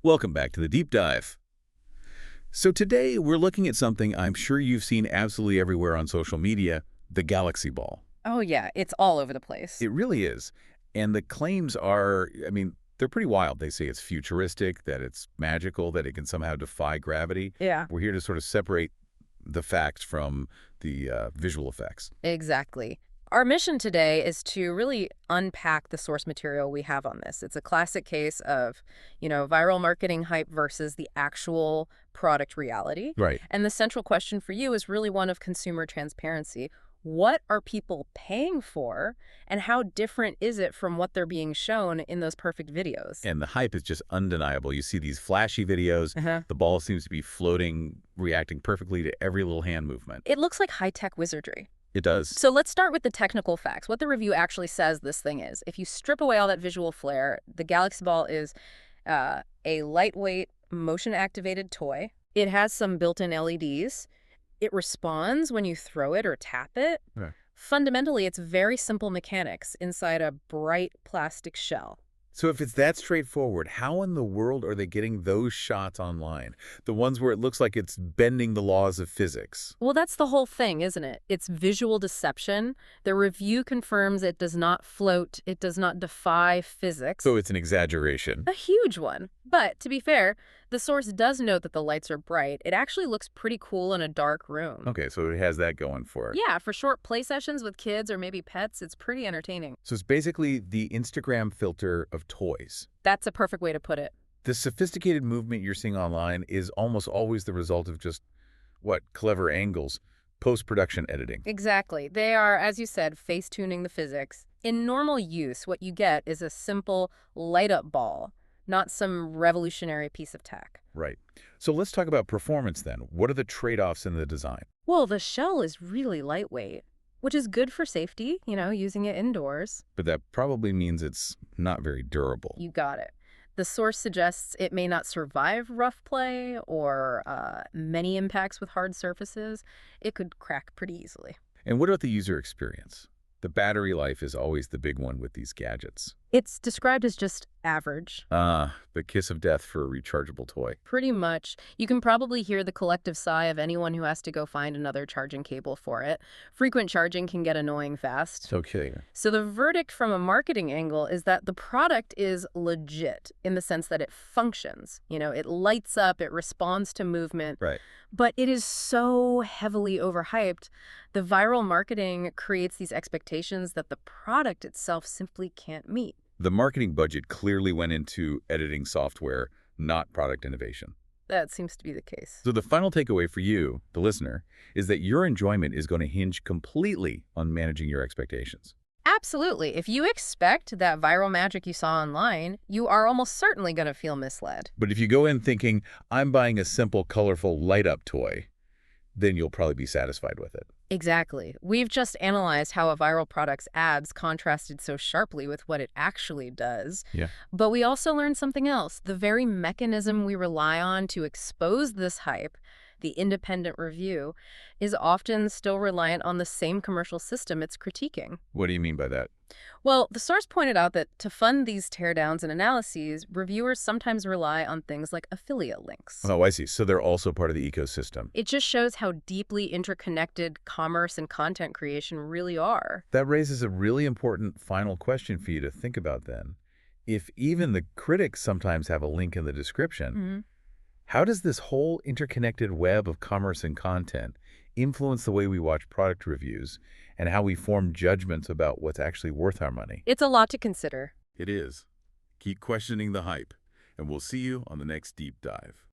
Welcome back to the Deep Dive. So today we're looking at something I'm sure you've seen absolutely everywhere on social media, the Galaxy Ball. Oh, yeah, it's all over the place. It really is. And the claims are, they're pretty wild. They say it's futuristic, that it's magical, that it can somehow defy gravity. Yeah. We're here to sort of separate the facts from the visual effects. Exactly. Our mission today is to really unpack the source material we have on this. It's a classic case of, viral marketing hype versus the actual product reality. Right. And the central question for you is really one of consumer transparency. What are people paying for, and how different is it from what they're being shown in those perfect videos? And the hype is just undeniable. You see these flashy videos, Uh-huh. the ball seems to be floating, reacting perfectly to every little hand movement. It looks like high-tech wizardry. It does. So let's start with the technical facts, what the review actually says this thing is. If you strip away all that visual flair, the Galaxy Ball is a lightweight, motion-activated toy. It has some built-in LEDs. It responds when you throw it or tap it. Okay. Fundamentally, it's very simple mechanics inside a bright plastic shell. So if it's that straightforward, how in the world are they getting those shots online? The ones where it looks like it's bending the laws of physics. Well, that's the whole thing, isn't it? It's visual deception. The review confirms it does not float. It does not defy physics. So it's an exaggeration. A huge one. But to be fair, the source does note that the lights are bright. It actually looks pretty cool in a dark room. Okay, so it has that going for it. Yeah, for short play sessions with kids or maybe pets, it's pretty entertaining. So it's basically the Instagram filter of toys. That's a perfect way to put it. The sophisticated movement you're seeing online is almost always the result of just, clever angles, post-production editing. Exactly. They are, as you said, face-tuning the physics. In normal use, what you get is a simple light-up ball, not some revolutionary piece of tech. Right. So let's talk about performance then. What are the trade-offs in the design? Well, the shell is really lightweight, which is good for safety, using it indoors. But that probably means it's not very durable. You got it. The source suggests it may not survive rough play or many impacts with hard surfaces. It could crack pretty easily. And what about the user experience? The battery life is always the big one with these gadgets. It's described as just average. The kiss of death for a rechargeable toy. Pretty much. You can probably hear the collective sigh of anyone who has to go find another charging cable for it. Frequent charging can get annoying fast. Okay. So the verdict from a marketing angle is that the product is legit in the sense that it functions. It lights up, it responds to movement. Right. But it is so heavily overhyped. The viral marketing creates these expectations that the product itself simply can't meet. The marketing budget clearly went into editing software, not product innovation. That seems to be the case. So the final takeaway for you, the listener, is that your enjoyment is going to hinge completely on managing your expectations. Absolutely. If you expect that viral magic you saw online, you are almost certainly going to feel misled. But if you go in thinking, I'm buying a simple, colorful, light-up toy, then you'll probably be satisfied with it. Exactly. We've just analyzed how a viral product's ads contrasted so sharply with what it actually does. Yeah. But we also learned something else. The very mechanism we rely on to expose this hype, the independent review, is often still reliant on the same commercial system it's critiquing. What do you mean by that? Well, the source pointed out that to fund these teardowns and analyses, reviewers sometimes rely on things like affiliate links. Oh, I see. So they're also part of the ecosystem. It just shows how deeply interconnected commerce and content creation really are. That raises a really important final question for you to think about then. If even the critics sometimes have a link in the description, how does this whole interconnected web of commerce and content influence the way we watch product reviews and how we form judgments about what's actually worth our money? It's a lot to consider. It is. Keep questioning the hype, and we'll see you on the next Deep Dive.